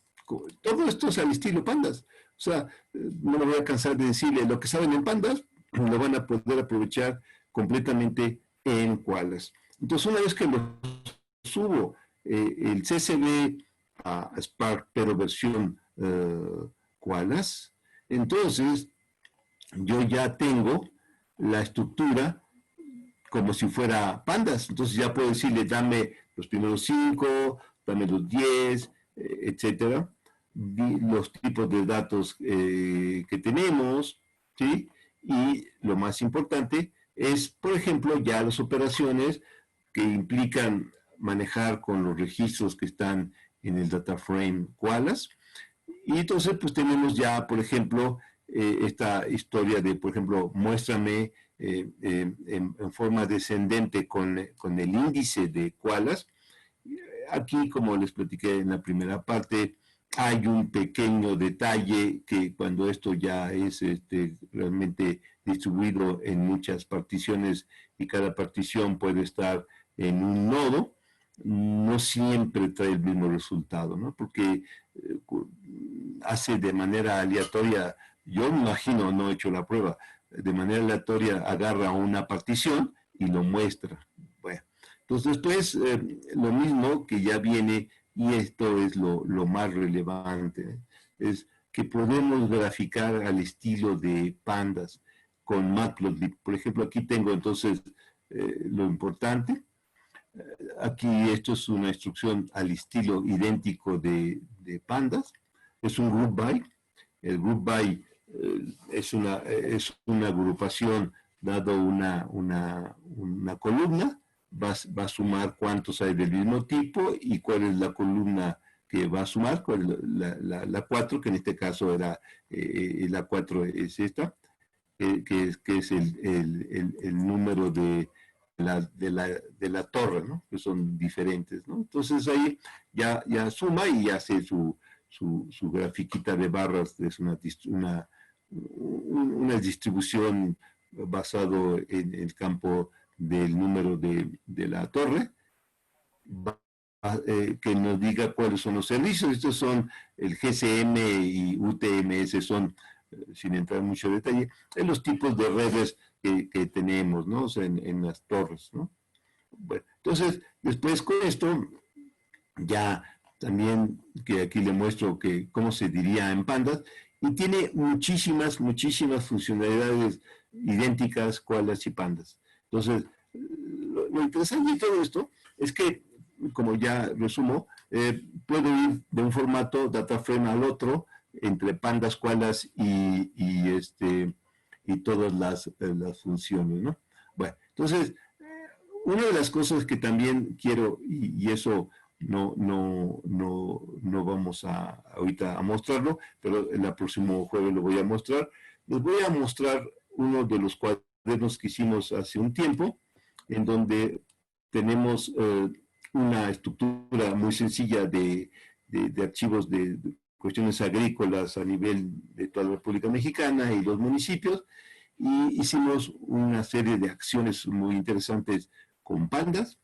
Todo esto es al estilo pandas. O sea, no me voy a cansar de decirle, lo que saben en pandas lo van a poder aprovechar completamente en Koalas. Entonces, una vez que lo subo el CSV a Spark, pero versión Koalas, entonces yo ya tengo la estructura como si fuera pandas. Entonces ya puedo decirle, dame los primeros 5, dame los 10, etcétera, los tipos de datos que tenemos, ¿sí? Y lo más importante es, por ejemplo, ya las operaciones que implican manejar con los registros que están en el data frame Koalas. Y entonces, pues tenemos ya, por ejemplo, esta historia de, por ejemplo, muéstrame en forma descendente con el índice de Koalas. Aquí, como les platiqué en la primera parte, hay un pequeño detalle que cuando esto ya es realmente distribuido en muchas particiones y cada partición puede estar en un nodo, no siempre trae el mismo resultado, ¿no? Porque hace de manera aleatoria, yo me imagino, no he hecho la prueba, de manera aleatoria agarra una partición y lo muestra. Bueno, entonces después lo mismo que ya viene, y esto es lo más relevante, es que podemos graficar al estilo de pandas con Matplotlib. Por ejemplo, aquí tengo entonces lo importante. Aquí esto es una instrucción al estilo idéntico de pandas. Es un group by. El group by es una agrupación dado una columna, va a sumar cuántos hay del mismo tipo y cuál es la columna que va a sumar, cuál es la 4, que en este caso era la 4 es esta, que es el número de la torre, ¿no? Que son diferentes, ¿no? Entonces ahí ya suma y hace su grafiquita de barras, es una distribución basado en el campo del número de la torre, que nos diga cuáles son los servicios. Estos son el GCM y UTMS, son, sin entrar en mucho detalle, en los tipos de redes que tenemos, ¿no? O sea, en las torres, ¿no? Bueno, entonces, después con esto, ya también que aquí le muestro que cómo se diría en pandas, y tiene muchísimas funcionalidades idénticas, koalas y pandas. Entonces, lo interesante de todo esto es que, como ya resumo, puedo ir de un formato data frame al otro entre pandas, koalas y todas las funciones, ¿no? Bueno, entonces, una de las cosas que también quiero, y eso no vamos ahorita a mostrarlo, pero el próximo jueves lo voy a mostrar. Les voy a mostrar uno de los cuadernos que hicimos hace un tiempo, en donde tenemos una estructura muy sencilla de archivos de cuestiones agrícolas a nivel de toda la República Mexicana y los municipios, y hicimos una serie de acciones muy interesantes con pandas,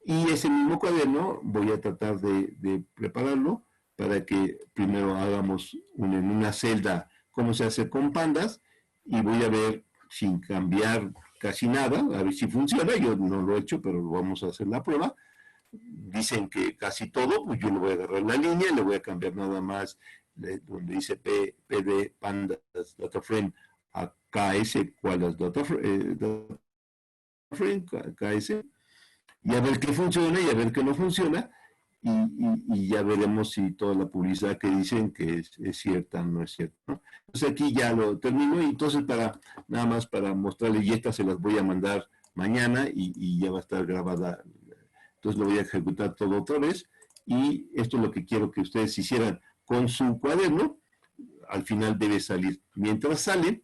y ese mismo cuaderno voy a tratar de prepararlo para que primero hagamos en una celda cómo se hace con pandas y voy a ver sin cambiar casi nada, a ver si funciona. Yo no lo he hecho, pero vamos a hacer la prueba. Dicen que casi todo, pues yo le voy a agarrar la línea, le voy a cambiar nada más donde dice PD Pandas Data Frame a KS, ¿cuál es Data Frame? KS, y a ver qué funciona y a ver qué no funciona, y ya veremos si toda la publicidad que dicen que es cierta o no es cierta, ¿no? Entonces aquí ya lo termino, y entonces nada más para mostrarles, y estas se las voy a mandar mañana y ya va a estar grabada. Entonces lo voy a ejecutar todo otra vez, y esto es lo que quiero que ustedes hicieran con su cuaderno. Al final debe salir. Mientras sale,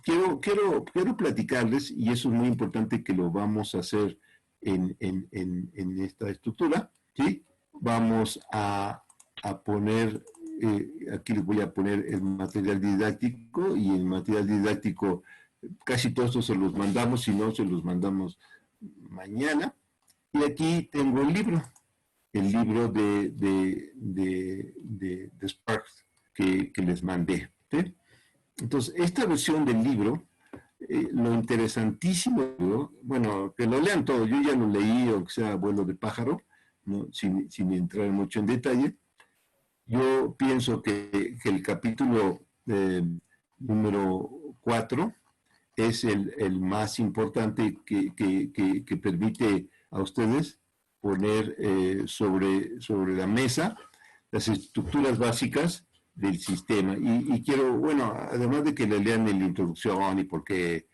quiero platicarles, y eso es muy importante que lo vamos a hacer en esta estructura, ¿sí? Vamos a poner, aquí les voy a poner el material didáctico, y el material didáctico, casi todos estos se los mandamos, si no, se los mandamos mañana. Y aquí tengo el libro de Spark que les mandé, ¿sí? Entonces, esta versión del libro, lo interesantísimo, bueno, que lo lean todo, yo ya lo leí, aunque sea vuelo de pájaro, ¿no? sin entrar mucho en detalle. Yo pienso que el capítulo número 4 es el más importante, que permite a ustedes poner sobre la mesa las estructuras básicas del sistema. Y quiero, bueno, además de que le lean en la introducción y por qué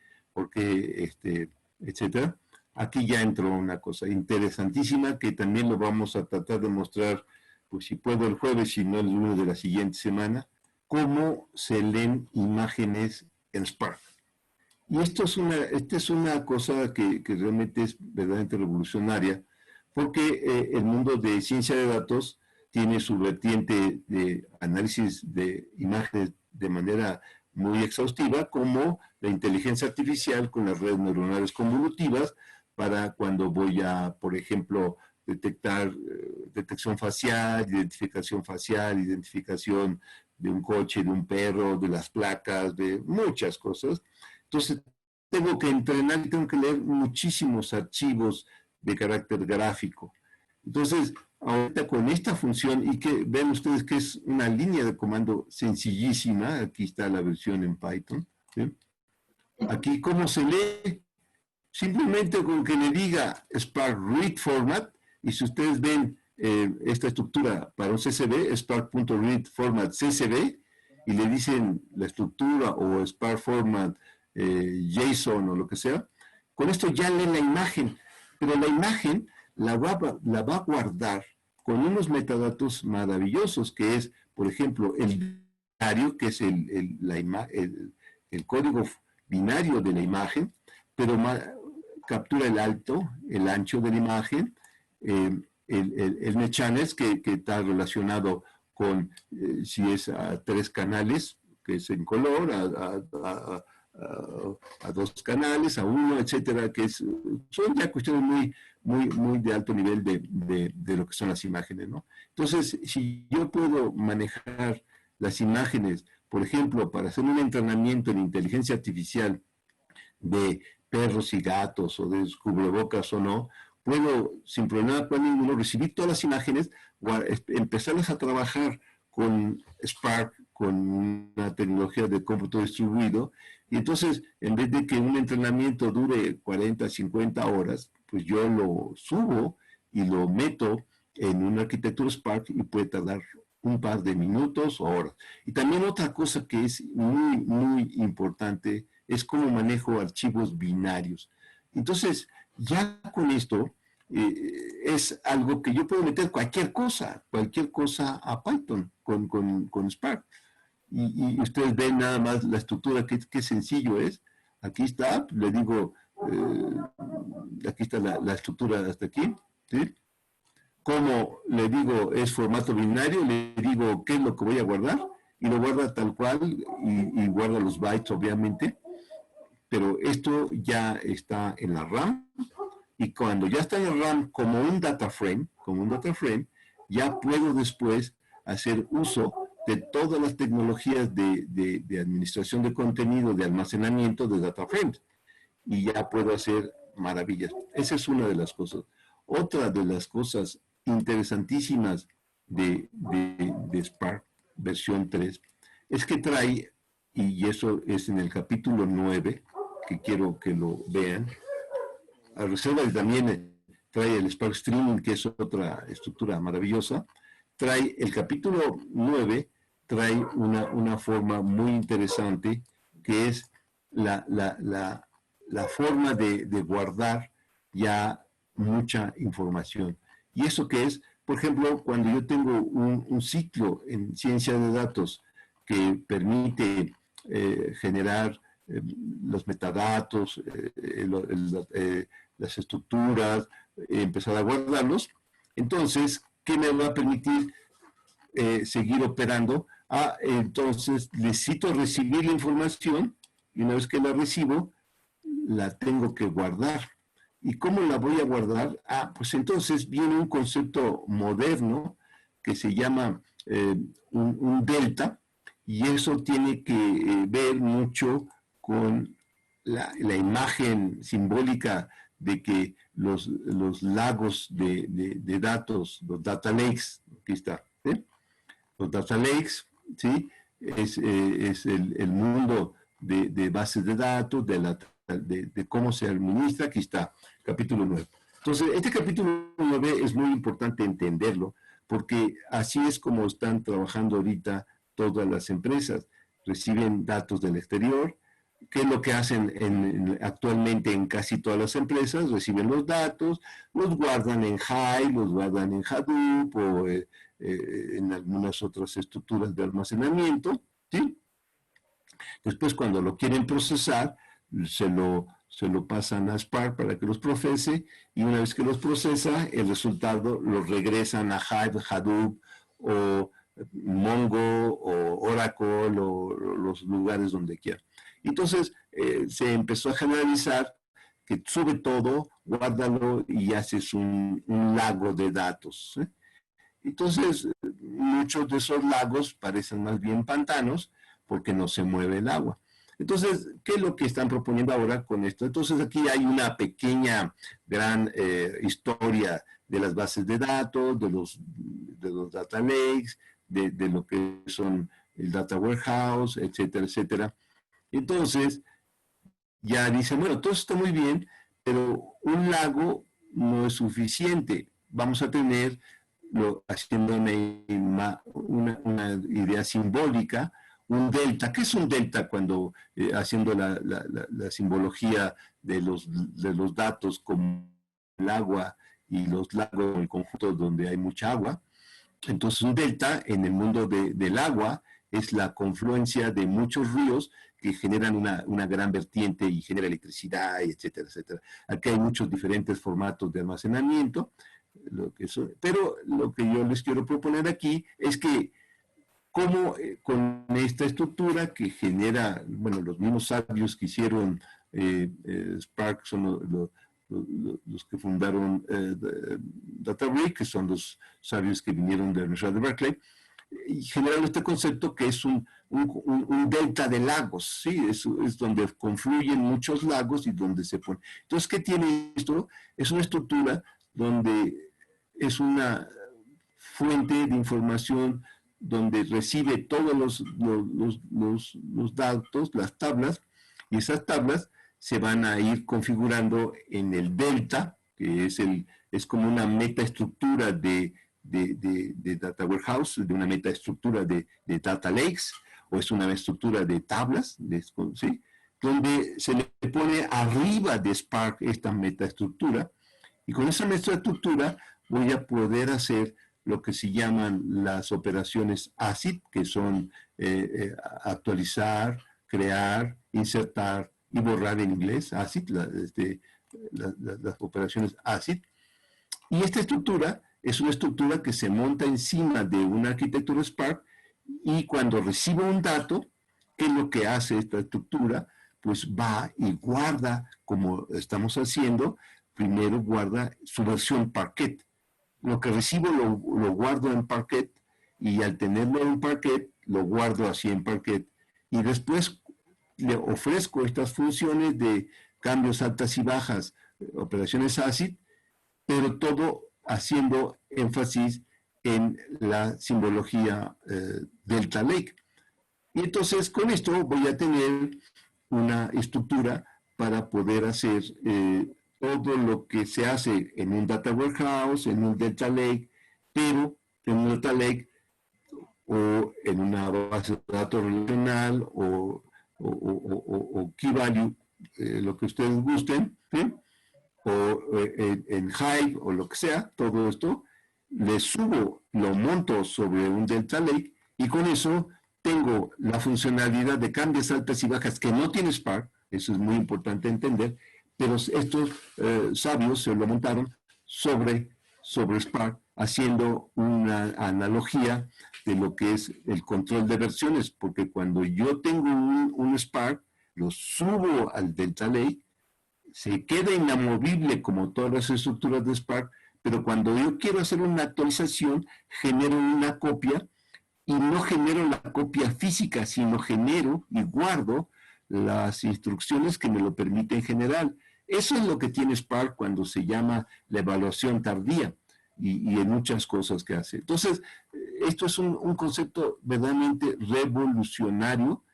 etcétera, aquí ya entró una cosa interesantísima que también lo vamos a tratar de mostrar, pues si puedo el jueves, si no el lunes de la siguiente semana, cómo se leen imágenes en Spark. Y esta es una cosa que realmente es verdaderamente revolucionaria, porque el mundo de ciencia de datos tiene su vertiente de análisis de imágenes de manera muy exhaustiva, como la inteligencia artificial con las redes neuronales convolutivas, para cuando voy a, por ejemplo, detección facial, identificación de un coche, de un perro, de las placas, de muchas cosas. Entonces, tengo que entrenar y tengo que leer muchísimos archivos de carácter gráfico. Entonces, ahorita con esta función, y que ven ustedes que es una línea de comando sencillísima, aquí está la versión en Python, ¿sí? Aquí, ¿cómo se lee? Simplemente con que le diga Spark Read Format, y si ustedes ven esta estructura para un CSV, Spark.read Format CSV, y le dicen la estructura o Spark Format JSON o lo que sea, con esto ya lee la imagen, pero la imagen la va a guardar con unos metadatos maravillosos, que es, por ejemplo, el binario, que es el código binario de la imagen, pero captura el alto, el ancho de la imagen, el mechannels, que está relacionado con si es a 3 canales, que es en color, a 2 canales, a 1, etcétera, que son ya cuestiones muy de alto nivel de lo que son las imágenes, ¿no? Entonces, si yo puedo manejar las imágenes, por ejemplo, para hacer un entrenamiento en inteligencia artificial de perros y gatos, o de cubrebocas o no, puedo, sin problema ninguno, recibir todas las imágenes, empezarlas a trabajar con Spark, con una tecnología de cómputo distribuido, y entonces, en vez de que un entrenamiento dure 40, 50 horas, pues yo lo subo y lo meto en una arquitectura Spark, y puede tardar un par de minutos o horas. Y también otra cosa que es muy importante es cómo manejo archivos binarios. Entonces, ya con esto, es algo que yo puedo meter cualquier cosa a Python con Spark. Y ustedes ven nada más la estructura, qué sencillo es. Aquí está, le digo, aquí está la estructura hasta aquí, ¿sí? Como le digo, es formato binario, le digo qué es lo que voy a guardar, y lo guarda tal cual, y guarda los bytes, obviamente, pero esto ya está en la RAM, y cuando ya está en la RAM como un data frame, ya puedo después hacer uso de todas las tecnologías de administración de contenido, de almacenamiento de data frames. Y ya puedo hacer maravillas. Esa es una de las cosas. Otra de las cosas interesantísimas de Spark versión 3 es que trae, y eso es en el capítulo 9, que quiero que lo vean, a reserva de también trae el Spark Streaming, que es otra estructura maravillosa, trae el capítulo 9, trae una forma muy interesante, que es la forma de guardar ya mucha información. ¿Y eso qué es? Por ejemplo, cuando yo tengo un ciclo en ciencia de datos que permite generar los metadatos, las estructuras, empezar a guardarlos, entonces, ¿qué me va a permitir seguir operando? Entonces necesito recibir la información y una vez que la recibo, la tengo que guardar. ¿Y cómo la voy a guardar? Pues entonces viene un concepto moderno que se llama un delta, y eso tiene que ver mucho con la imagen simbólica de que los lagos de datos, los data lakes, aquí está, ¿sí? Los data lakes, ¿sí? Es el mundo de bases de datos, de cómo se administra. Aquí está, capítulo 9. Entonces, este capítulo 9 es muy importante entenderlo, porque así es como están trabajando ahorita todas las empresas. Reciben datos del exterior. ¿Qué es lo que hacen actualmente en casi todas las empresas? Reciben los datos, los guardan en Hive, los guardan en Hadoop o en algunas otras estructuras de almacenamiento, ¿sí? Después, cuando lo quieren procesar, se lo pasan a Spark para que los procese, y una vez que los procesa, el resultado lo regresan a Hive, Hadoop o Mongo o Oracle o los lugares donde quieran. Entonces se empezó a generalizar que sube todo, guárdalo y haces un lago de datos, ¿eh? Entonces, muchos de esos lagos parecen más bien pantanos porque no se mueve el agua. Entonces, ¿qué es lo que están proponiendo ahora con esto? Entonces, aquí hay una pequeña, gran historia de las bases de datos, de los data lakes, de lo que son el data warehouse, etcétera, etcétera. Entonces, ya dicen, bueno, todo está muy bien, pero un lago no es suficiente. Vamos a tener, haciendo una idea simbólica, un delta. ¿Qué es un delta cuando haciendo la simbología de los datos como el agua y los lagos en el conjunto donde hay mucha agua? Entonces un delta en el mundo del agua es la confluencia de muchos ríos que generan una gran vertiente y genera electricidad, etcétera, etcétera. Aquí hay muchos diferentes formatos de almacenamiento, pero lo que yo les quiero proponer aquí es que cómo con esta estructura que genera, bueno, los mismos sabios que hicieron Spark son los que fundaron Databricks, que son los sabios que vinieron de la Universidad de Berkeley, y generaron este concepto que es un delta de lagos, ¿sí? Es donde confluyen muchos lagos y donde se pone. Entonces, ¿qué tiene esto? Es una estructura donde es una fuente de información donde recibe todos los datos, las tablas, y esas tablas se van a ir configurando en el delta, que es como una metaestructura de Data Warehouse, de una metaestructura de Data Lakes, o es una estructura de tablas, ¿sí? Donde se le pone arriba de Spark esta metaestructura, y con esa metaestructura voy a poder hacer lo que se llaman las operaciones ACID, que son actualizar, crear, insertar y borrar en inglés, ACID, las operaciones ACID. Y esta estructura es una estructura que se monta encima de una arquitectura Spark, y cuando recibo un dato, ¿qué es lo que hace esta estructura? Pues va y guarda, como estamos haciendo, primero guarda su versión Parquet. Lo que recibo lo guardo en Parquet, y al tenerlo en Parquet lo guardo así en Parquet y después le ofrezco estas funciones de cambios altas y bajas, operaciones ACID, pero todo haciendo énfasis en la simbología Delta Lake. Y entonces con esto voy a tener una estructura para poder hacer todo lo que se hace en un Data Warehouse, en un Delta Lake, pero en un Delta Lake o en una base de datos relacional o Key Value, lo que ustedes gusten, ¿sí? O en Hive o lo que sea, todo esto, le subo, lo monto sobre un Delta Lake y con eso tengo la funcionalidad de cambios altas y bajas que no tiene Spark, eso es muy importante entender, pero estos sabios se lo montaron sobre Spark, haciendo una analogía de lo que es el control de versiones, porque cuando yo tengo un Spark, lo subo al Delta Lake, se queda inamovible como todas las estructuras de Spark, pero cuando yo quiero hacer una actualización, genero una copia y no genero la copia física, sino genero y guardo las instrucciones que me lo permiten generar. Eso es lo que tiene Spark cuando se llama la evaluación tardía y en muchas cosas que hace. Entonces, esto es un concepto verdaderamente revolucionario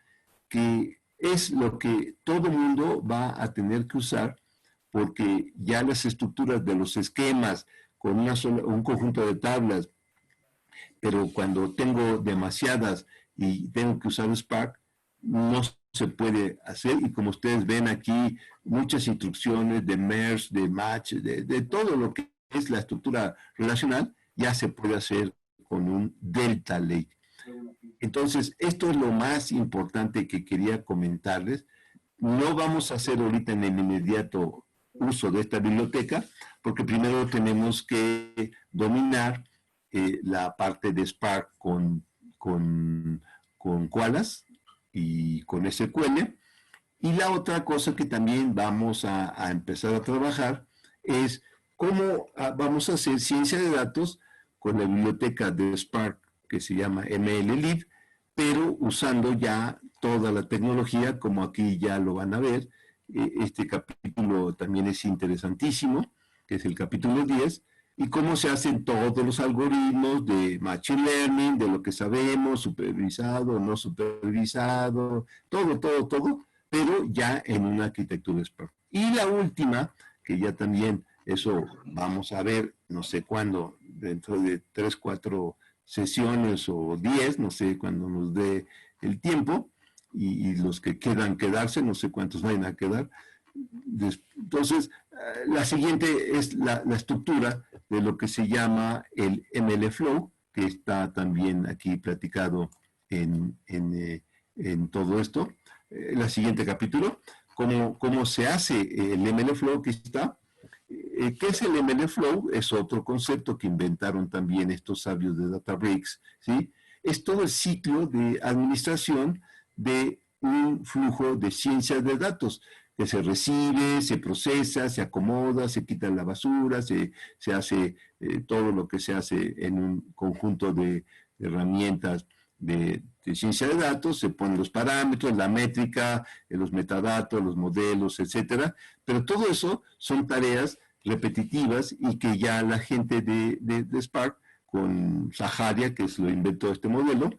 que es lo que todo mundo va a tener que usar porque ya las estructuras de los esquemas con un conjunto de tablas, pero cuando tengo demasiadas y tengo que usar Spark, no se puede hacer y como ustedes ven aquí, muchas instrucciones de merge, de match, de todo lo que es la estructura relacional, ya se puede hacer con un Delta Lake. Entonces, esto es lo más importante que quería comentarles. No vamos a hacer ahorita en el inmediato uso de esta biblioteca, porque primero tenemos que dominar la parte de Spark con Koalas y con SQL. Y la otra cosa que también vamos a empezar a trabajar es cómo vamos a hacer ciencia de datos con la biblioteca de Spark que se llama MLlib, pero usando ya toda la tecnología, como aquí ya lo van a ver. Este capítulo también es interesantísimo, que es el capítulo 10, y cómo se hacen todos los algoritmos de Machine Learning, de lo que sabemos, supervisado, no supervisado, todo, pero ya en una arquitectura Spark. Y la última, que ya también eso vamos a ver, no sé cuándo, dentro de 3, 4 sesiones o 10, no sé cuándo nos dé el tiempo, y los que quedan quedarse, no sé cuántos vayan a quedar. Entonces, la siguiente es la estructura de lo que se llama el MLflow, que está también aquí platicado en todo esto. La siguiente capítulo, cómo se hace el MLflow que está. ¿Qué es el MLflow? Es otro concepto que inventaron también estos sabios de Databricks, ¿sí? Es todo el ciclo de administración de un flujo de ciencias de datos que se recibe, se procesa, se acomoda, se quita la basura, se hace todo lo que se hace en un conjunto de herramientas de ciencia de datos, se ponen los parámetros, la métrica, los metadatos, los modelos, etcétera, pero todo eso son tareas repetitivas y que ya la gente de Spark, con Saharia, que es lo inventó este modelo,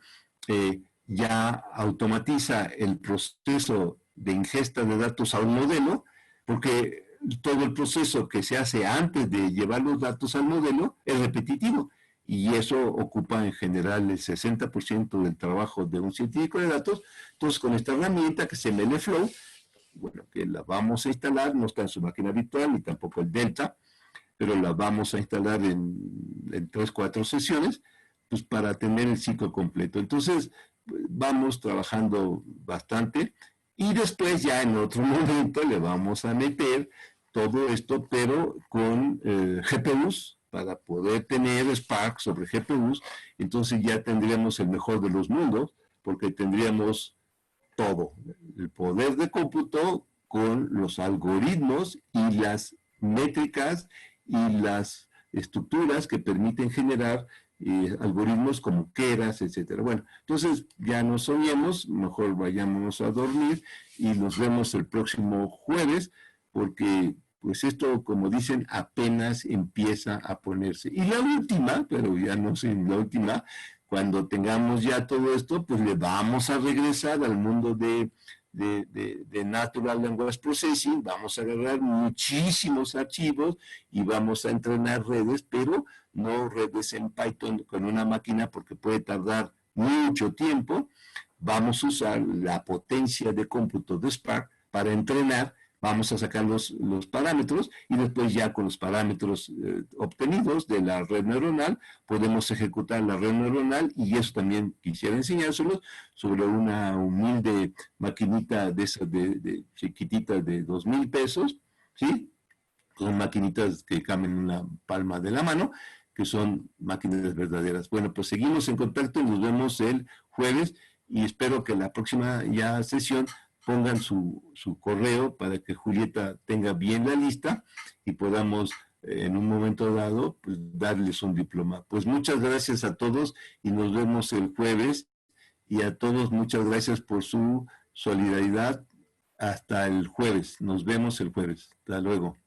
ya automatiza el proceso de ingesta de datos a un modelo, porque todo el proceso que se hace antes de llevar los datos al modelo es repetitivo y eso ocupa en general el 60% del trabajo de un científico de datos. Entonces, con esta herramienta que se MLflow, bueno, que la vamos a instalar, no está en su máquina virtual ni tampoco el Delta, pero la vamos a instalar en 3, 4 sesiones, pues para tener el ciclo completo. Entonces, vamos trabajando bastante y después ya en otro momento le vamos a meter todo esto, pero con GPUs, para poder tener Spark sobre GPUs. Entonces ya tendríamos el mejor de los mundos, porque tendríamos todo, el poder de cómputo con los algoritmos y las métricas y las estructuras que permiten generar algoritmos como Keras, etcétera. Bueno, entonces ya nos soñemos, mejor vayámonos a dormir y nos vemos el próximo jueves, porque pues esto, como dicen, apenas empieza a ponerse. Y la última, pero ya no sé, la última, cuando tengamos ya todo esto, pues le vamos a regresar al mundo de Natural Language Processing, vamos a agarrar muchísimos archivos y vamos a entrenar redes, pero no redes en Python con una máquina porque puede tardar mucho tiempo. Vamos a usar la potencia de cómputo de Spark para entrenar. Vamos a sacar los parámetros y después ya con los parámetros obtenidos de la red neuronal podemos ejecutar la red neuronal, y eso también quisiera enseñárselos sobre una humilde maquinita de esas de chiquitita de 2,000 pesos, ¿sí? Son maquinitas que caben en una palma de la mano, que son máquinas verdaderas. Bueno, pues seguimos en contacto y nos vemos el jueves, y espero que la próxima ya sesión pongan su correo para que Julieta tenga bien la lista y podamos en un momento dado pues, darles un diploma. Pues muchas gracias a todos y nos vemos el jueves, y a todos muchas gracias por su solidaridad. Hasta el jueves, nos vemos el jueves. Hasta luego.